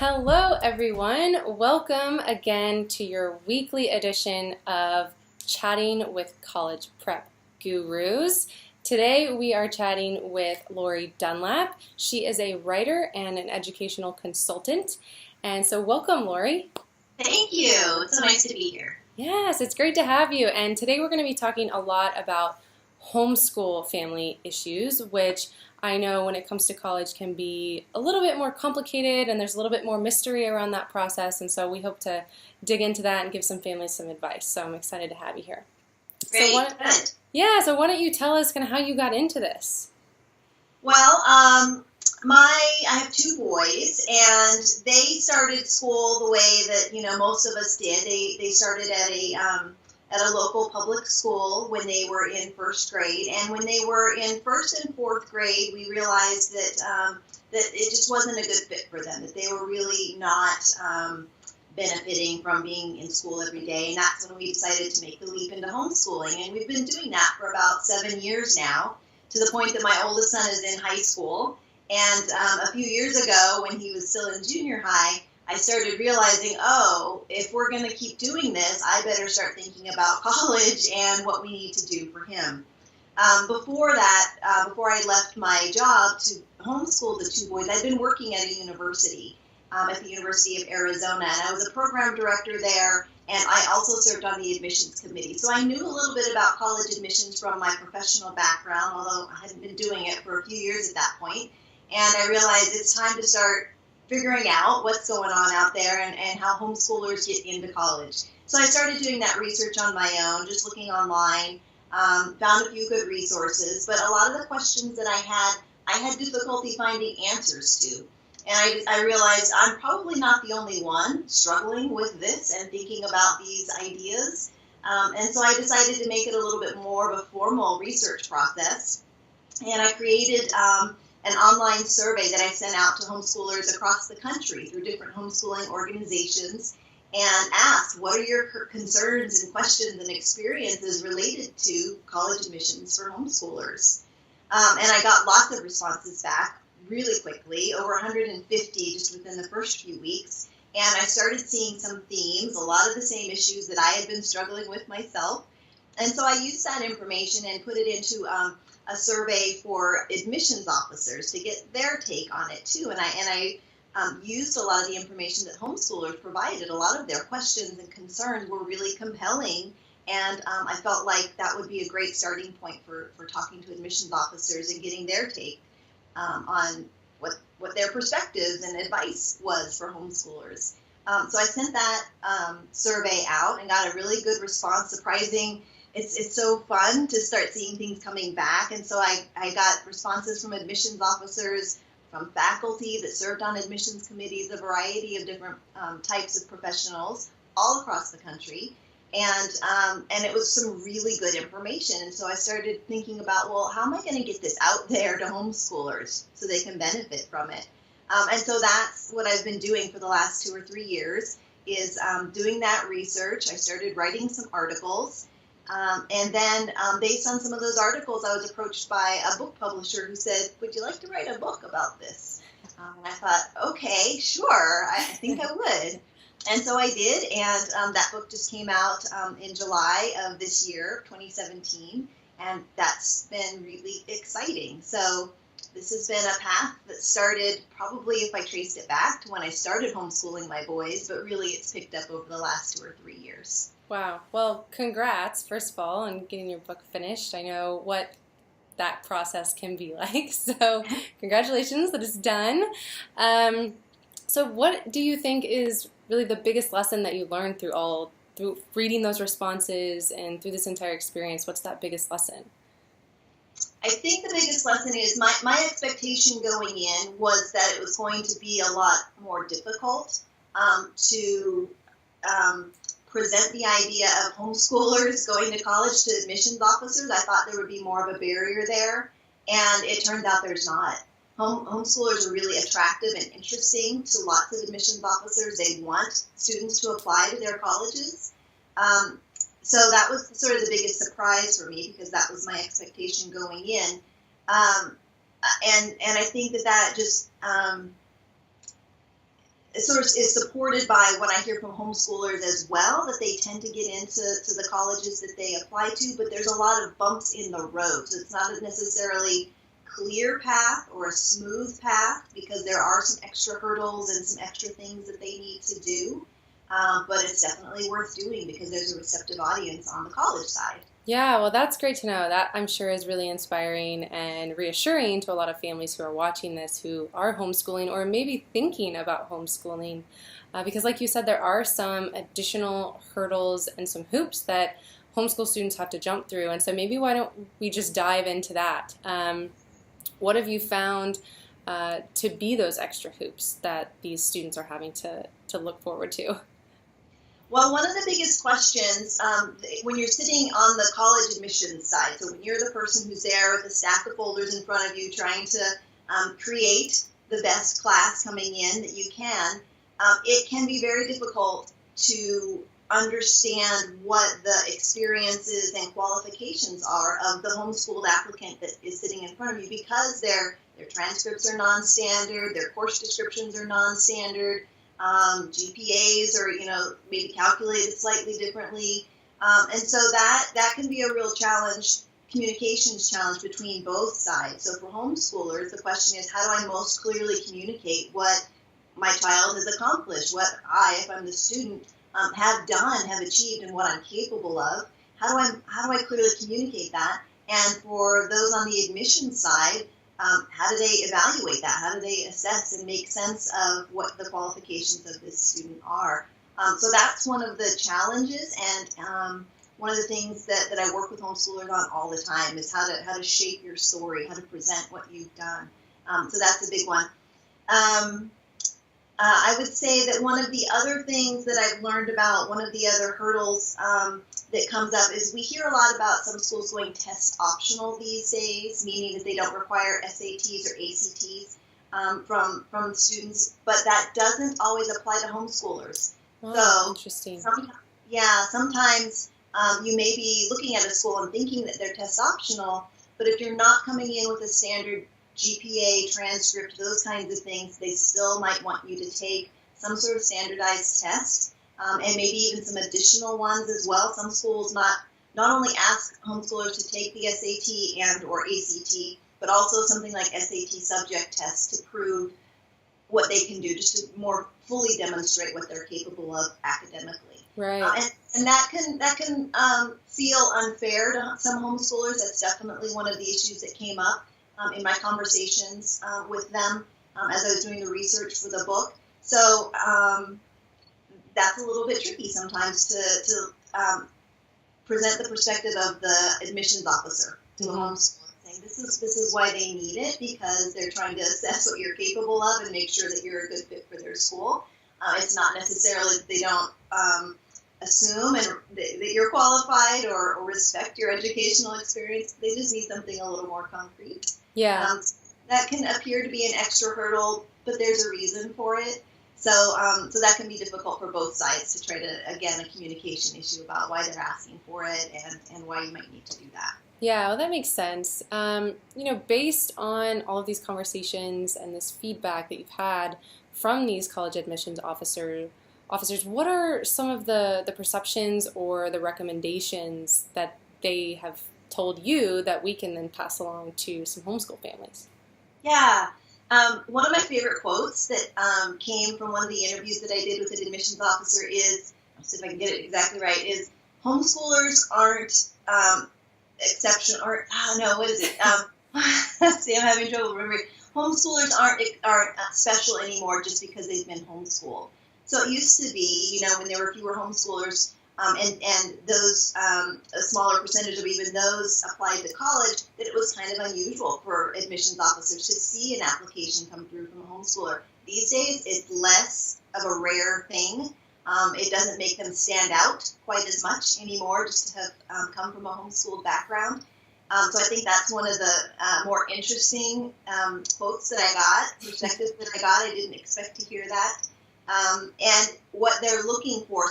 Hello, everyone. Welcome again to your weekly edition of Chatting with College Prep Gurus. Today we are chatting with Lori Dunlap. She is a writer and an educational consultant. And so welcome, Lori. Thank you. It's so nice to be here. Yes, it's great to have you. And today we're going to be talking a lot about homeschool family issues, which I know when it comes to college can be a little bit more complicated and there's a little bit more mystery around that process. And so we hope to dig into that and give some families some advice. So I'm excited to have you here. Great. So why don't you tell us kind of how you got into this? Well, I have two boys, and they started school the way that most of us did. They started at a local public school when they were in first grade, and when they were in first and fourth grade, we realized that it just wasn't a good fit for them. That they were really not benefiting from being in school every day, and that's when we decided to make the leap into homeschooling. And we've been doing that for about 7 years now, to the point that my oldest son is in high school. And a few years ago, when he was still in junior high, I started realizing, if we're going to keep doing this, I better start thinking about college and what we need to do for him. Before I left my job to homeschool the two boys, I'd been working at a university, at the University of Arizona, and I was a program director there, and I also served on the admissions committee. So I knew a little bit about college admissions from my professional background, although I hadn't been doing it for a few years at that point. And I realized it's time to start figuring out what's going on out there and how homeschoolers get into college. So I started doing that research on my own, just looking online, found a few good resources, but a lot of the questions that I had difficulty finding answers to. And I realized I'm probably not the only one struggling with this and thinking about these ideas. And so I decided to make it a little bit more of a formal research process. And I created an online survey that I sent out to homeschoolers across the country through different homeschooling organizations, and asked, what are your concerns and questions and experiences related to college admissions for homeschoolers? And I got lots of responses back really quickly, over 150 just within the first few weeks. And I started seeing some themes, a lot of the same issues that I had been struggling with myself. And so I used that information and put it into a survey for admissions officers to get their take on it too. And I used a lot of the information that homeschoolers provided. A lot of their questions and concerns were really compelling, and I felt like that would be a great starting point for talking to admissions officers and getting their take on what their perspectives and advice was for homeschoolers. So I sent that survey out and got a really good response, surprising. It's so fun to start seeing things coming back. And so I got responses from admissions officers, from faculty that served on admissions committees, a variety of different types of professionals all across the country. And it was some really good information. And so I started thinking about, well, how am I going to get this out there to homeschoolers so they can benefit from it? And so that's what I've been doing for the last 2 or 3 years, is doing that research. I started writing some articles. And then based on some of those articles, I was approached by a book publisher who said, would you like to write a book about this? And I thought, okay, sure, I think I would. And so I did, and that book just came out in July of this year, 2017, and that's been really exciting. So this has been a path that started probably, if I traced it back, to when I started homeschooling my boys, but really it's picked up over the last 2 or 3 years. Wow. Well, congrats, first of all, on getting your book finished. I know what that process can be like, so congratulations that it's done. So what do you think is really the biggest lesson that you learned through reading those responses and through this entire experience? What's that biggest lesson? I think the biggest lesson is my expectation going in was that it was going to be a lot more difficult to present the idea of homeschoolers going to college to admissions officers. I thought there would be more of a barrier there, and it turns out there's not. Homeschoolers are really attractive and interesting to lots of admissions officers. They want students to apply to their colleges. So that was sort of the biggest surprise for me, because that was my expectation going in. And I think that just sort of is supported by what I hear from homeschoolers as well, that they tend to get into the colleges that they apply to, but there's a lot of bumps in the road. So it's not a necessarily clear path or a smooth path, because there are some extra hurdles and some extra things that they need to do. But it's definitely worth doing because there's a receptive audience on the college side. Yeah, well, that's great to know. That, I'm sure, is really inspiring and reassuring to a lot of families who are watching this, who are homeschooling or maybe thinking about homeschooling. Because like you said, there are some additional hurdles and some hoops that homeschool students have to jump through. And so maybe why don't we just dive into that? What have you found to be those extra hoops that these students are having to look forward to? Well, one of the biggest questions when you're sitting on the college admissions side, so when you're the person who's there with a stack of folders in front of you trying to create the best class coming in that you can, it can be very difficult to understand what the experiences and qualifications are of the homeschooled applicant that is sitting in front of you, because their transcripts are non-standard, their course descriptions are non-standard, GPAs are, maybe calculated slightly differently. And so that can be a real challenge, communications challenge between both sides. So for homeschoolers, the question is, how do I most clearly communicate what my child has accomplished, what I, if I'm the student, have done, have achieved, and what I'm capable of? How do I clearly communicate that? And for those on the admissions side, how do they evaluate that? How do they assess and make sense of what the qualifications of this student are? So that's one of the challenges, and one of the things that I work with homeschoolers on all the time is how to shape your story, how to present what you've done. So that's a big one. I would say that one of the other things that I've learned about, one of the other hurdles that comes up, is we hear a lot about some schools going test optional these days, meaning that they don't require SATs or ACTs from students, but that doesn't always apply to homeschoolers. Oh, so interesting. Sometimes you may be looking at a school and thinking that they're test optional, but if you're not coming in with a standard GPA, transcript, those kinds of things, they still might want you to take some sort of standardized test, and maybe even some additional ones as well. Some schools not only ask homeschoolers to take the SAT and or ACT, but also something like SAT subject tests to prove what they can do, just to more fully demonstrate what they're capable of academically. Right. And that can feel unfair to some homeschoolers. That's definitely one of the issues that came up in my conversations with them as I was doing the research for the book. So that's a little bit tricky sometimes to present the perspective of the admissions officer to a homeschooler, saying this is why they need it, because they're trying to assess what you're capable of and make sure that you're a good fit for their school. It's not necessarily that they don't assume and that you're qualified or respect your educational experience. They just need something a little more concrete. Yeah. That can appear to be an extra hurdle, but there's a reason for it. So that can be difficult for both sides to try to, again, a communication issue about why they're asking for it and why you might need to do that. Yeah, well, that makes sense. Based on all of these conversations and this feedback that you've had from these college admissions officers, what are some of the perceptions or the recommendations that they have told you that we can then pass along to some homeschool families? Yeah. One of my favorite quotes that came from one of the interviews that I did with an admissions officer is, let's see if I can get it exactly right, is homeschoolers aren't exceptional, or, what is it? See, I'm having trouble remembering. Homeschoolers aren't special anymore just because they've been homeschooled. So it used to be, when there were fewer homeschoolers, and those, a smaller percentage of even those applied to college, that it was kind of unusual for admissions officers to see an application come through from a homeschooler. These days, it's less of a rare thing. It doesn't make them stand out quite as much anymore just to have come from a homeschooled background. So I think that's one of the more interesting quotes that I got, perspectives that I got. I didn't expect to hear that. And what they're looking for.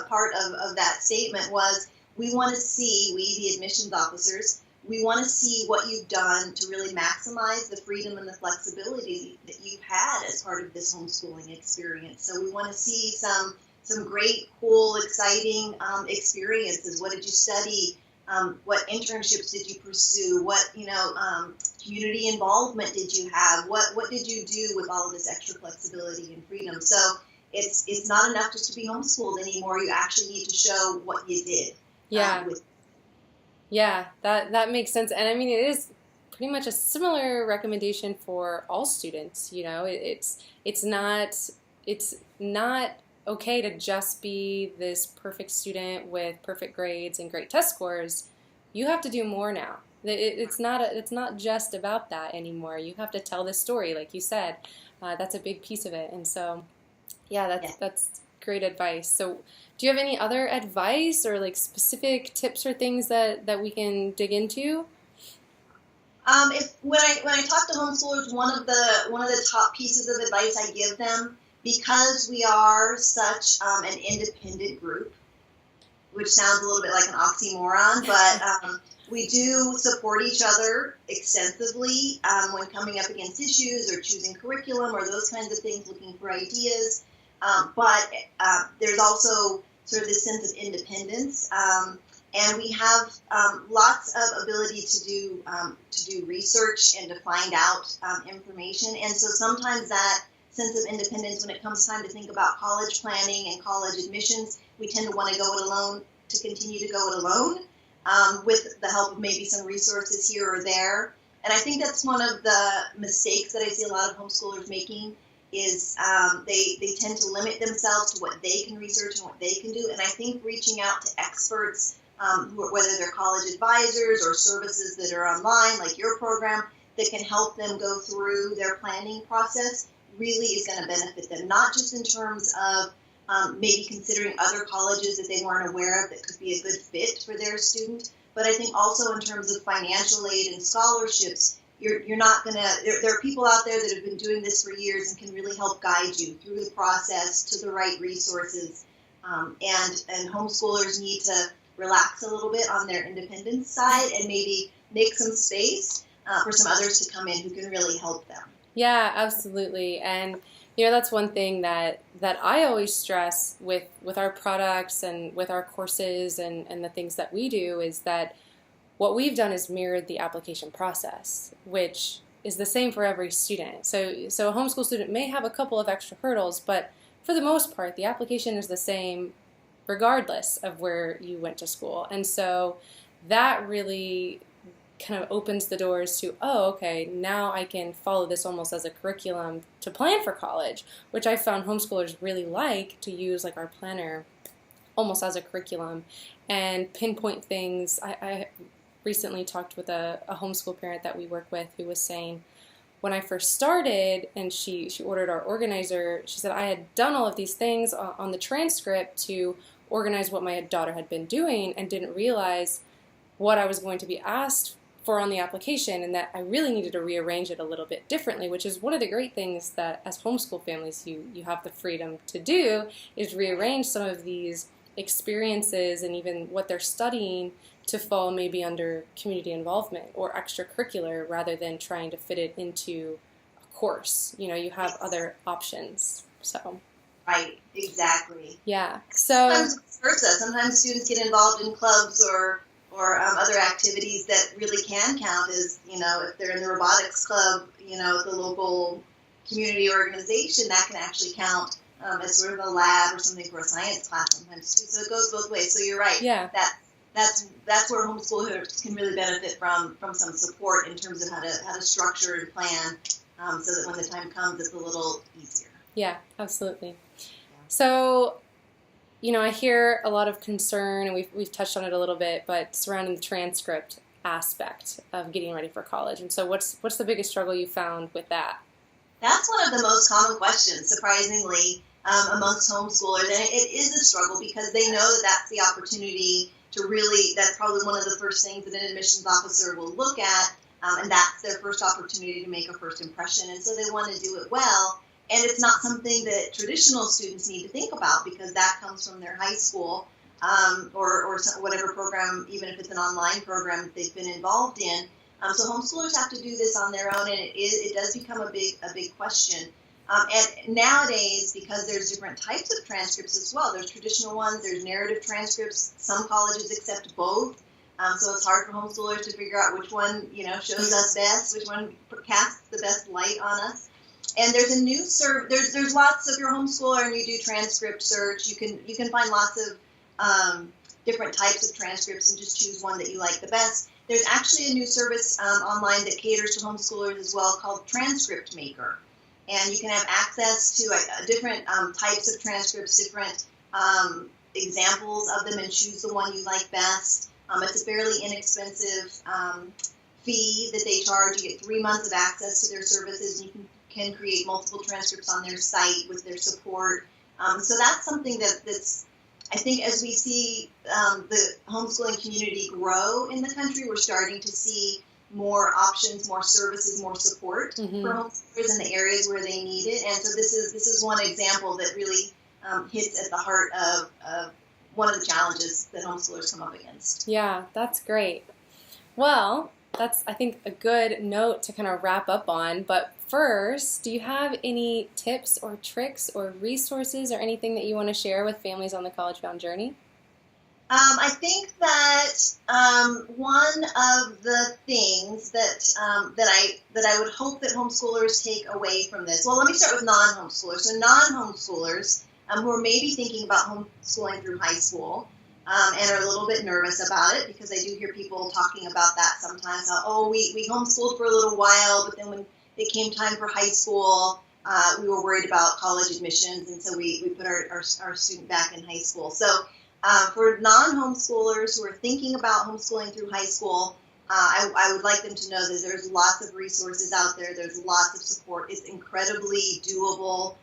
Part of that statement was, we want to see, we, the admissions officers, we want to see what you've done to really maximize the freedom and the flexibility that you've had as part of this homeschooling experience. So we want to see some great, cool, exciting experiences. What did you study? What internships did you pursue? What community involvement did you have? What did you do with all of this extra flexibility and freedom? So it's not enough just to be homeschooled anymore. You actually need to show what you did. Yeah. Yeah, that makes sense. And I mean, it is pretty much a similar recommendation for all students. It's not okay to just be this perfect student with perfect grades and great test scores. You have to do more now. It's not just about that anymore. You have to tell this story, like you said. That's a big piece of it. And so, that's great advice. So, do you have any other advice or like specific tips or things that we can dig into? When I talk to homeschoolers, one of the top pieces of advice I give them, because we are such an independent group, which sounds a little bit like an oxymoron, but we do support each other extensively when coming up against issues or choosing curriculum or those kinds of things, looking for ideas. But there's also sort of this sense of independence, and we have lots of ability to do research and to find out information. And so sometimes that sense of independence, when it comes time to think about college planning and college admissions, we tend to want to go it alone, to continue to go it alone, with the help of maybe some resources here or there. And I think that's one of the mistakes that I see a lot of homeschoolers making, is they tend to limit themselves to what they can research and what they can do. And I think reaching out to experts, whether they're college advisors or services that are online, like your program, that can help them go through their planning process, really is going to benefit them, not just in terms of maybe considering other colleges that they weren't aware of that could be a good fit for their student, but I think also in terms of financial aid and scholarships. You're not going to, there are people out there that have been doing this for years and can really help guide you through the process to the right resources. And homeschoolers need to relax a little bit on their independence side and maybe make some space for some others to come in who can really help them. Yeah, absolutely. And that's one thing that I always stress with our products and with our courses and the things that we do, is that what we've done is mirrored the application process, which is the same for every student. So a homeschool student may have a couple of extra hurdles, but for the most part, the application is the same regardless of where you went to school. And so that really kind of opens the doors to, okay, now I can follow this almost as a curriculum to plan for college, which I found homeschoolers really like to use like our planner almost as a curriculum and pinpoint things. I recently talked with a homeschool parent that we work with who was saying, when I first started and she ordered our organizer, she said I had done all of these things on the transcript to organize what my daughter had been doing and didn't realize what I was going to be asked for on the application, and that I really needed to rearrange it a little bit differently, which is one of the great things that as homeschool families you have the freedom to do, is rearrange some of these experiences and even what they're studying to fall maybe under community involvement or extracurricular rather than trying to fit it into a course. You have other options. So. Right, exactly. Yeah. So sometimes vice versa. Sometimes students get involved in clubs or other activities that really can count as, if they're in the robotics club, at the local community organization, that can actually count as sort of a lab or something for a science class sometimes too. So it goes both ways. So you're right. Yeah. That's where homeschoolers can really benefit from some support in terms of how to structure and plan, so that when the time comes, it's a little easier. Yeah, absolutely. So, I hear a lot of concern, and we've touched on it a little bit, but surrounding the transcript aspect of getting ready for college. And so what's the biggest struggle you found with that? That's one of the most common questions, surprisingly, amongst homeschoolers. And it is a struggle because they know that that's the opportunity to really, that's probably one of the first things that an admissions officer will look at, and that's their first opportunity to make a first impression. And so they want to do it well. And it's not something that traditional students need to think about because that comes from their high school. whatever program, even if it's an online program that they've been involved in. So homeschoolers have to do this on their own, and it does become a big question. And nowadays, because there's different types of transcripts as well, there's traditional ones, there's narrative transcripts. Some colleges accept both, so it's hard for homeschoolers to figure out which one shows us best, which one casts the best light on us. And there's a new there's lots of, if you're a homeschooler and you do transcript search, you can find lots of different types of transcripts and just choose one that you like the best. There's actually a new service online that caters to homeschoolers as well called Transcript Maker. And you can have access to different types of transcripts, different examples of them, and choose the one you like best. It's a fairly inexpensive fee that they charge. You get 3 months of access to their services, and you can create multiple transcripts on their site with their support. So that's something that's, I think, as we see the homeschooling community grow in the country, we're starting to see more options, more services, more support for homeschoolers in the areas where they need it. And so this is one example that really hits at the heart of one of the challenges that homeschoolers come up against. Yeah, that's great. Well, that's, I think, a good note to kind of wrap up on. But first, do you have any tips or tricks or resources or anything that you want to share with families on the college-bound journey? I think that one of the things that I would hope that homeschoolers take away from this. Well, let me start with non-homeschoolers. So non-homeschoolers who are maybe thinking about homeschooling through high school and are a little bit nervous about it, because I do hear people talking about that sometimes. We homeschooled for a little while, but then when it came time for high school, we were worried about college admissions, and so we put our student back in high school. So for non-homeschoolers who are thinking about homeschooling through high school, I would like them to know that there's lots of resources out there. There's lots of support. It's incredibly doable.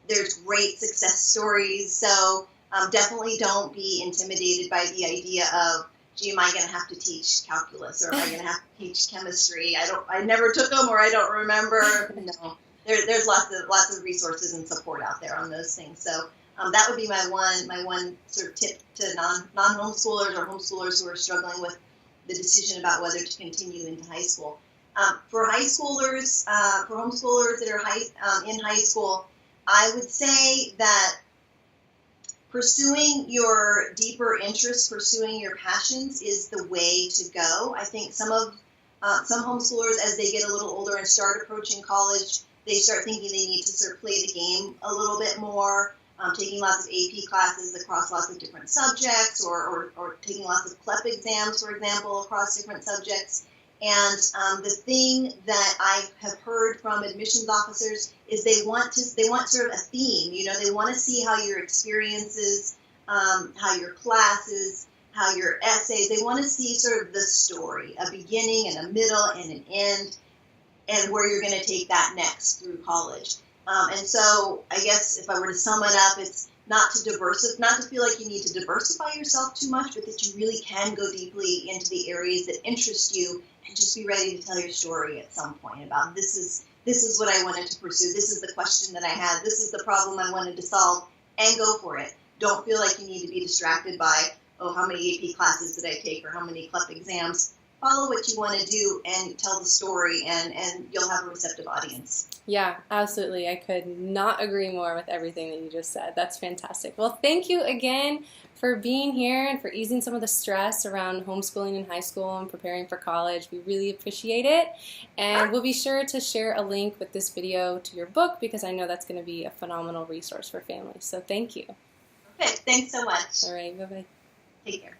There's great success stories. So definitely don't be intimidated by the idea of, gee, am I going to have to teach calculus, or am I going to have to teach chemistry? I never took them, or I don't remember. No, there's lots of resources and support out there on those things. So that would be my one sort of tip to non-homeschoolers or homeschoolers who are struggling with the decision about whether to continue into high school. For high schoolers, for homeschoolers that are in high school, I would say that pursuing your deeper interests, pursuing your passions is the way to go. I think some homeschoolers, as they get a little older and start approaching college, they start thinking they need to sort of play the game a little bit more. Taking lots of AP classes across lots of different subjects, or taking lots of CLEP exams, for example, across different subjects. And the thing that I have heard from admissions officers is they want sort of a theme. They want to see how your experiences, how your classes, how your essays, they want to see sort of the story, a beginning and a middle and an end, and where you're going to take that next through college. And so I guess if I were to sum it up, it's not to feel like you need to diversify yourself too much, but that you really can go deeply into the areas that interest you, and just be ready to tell your story at some point about this is what I wanted to pursue. This is the question that I had. This is the problem I wanted to solve, and go for it. Don't feel like you need to be distracted by, how many AP classes did I take, or how many CLEP exams. Follow what you want to do and tell the story, and you'll have a receptive audience. Yeah, absolutely. I could not agree more with everything that you just said. That's fantastic. Well, thank you again for being here and for easing some of the stress around homeschooling in high school and preparing for college. We really appreciate it. And we'll be sure to share a link with this video to your book, because I know that's going to be a phenomenal resource for families. So thank you. Okay, thanks so much. All right, bye-bye. Take care.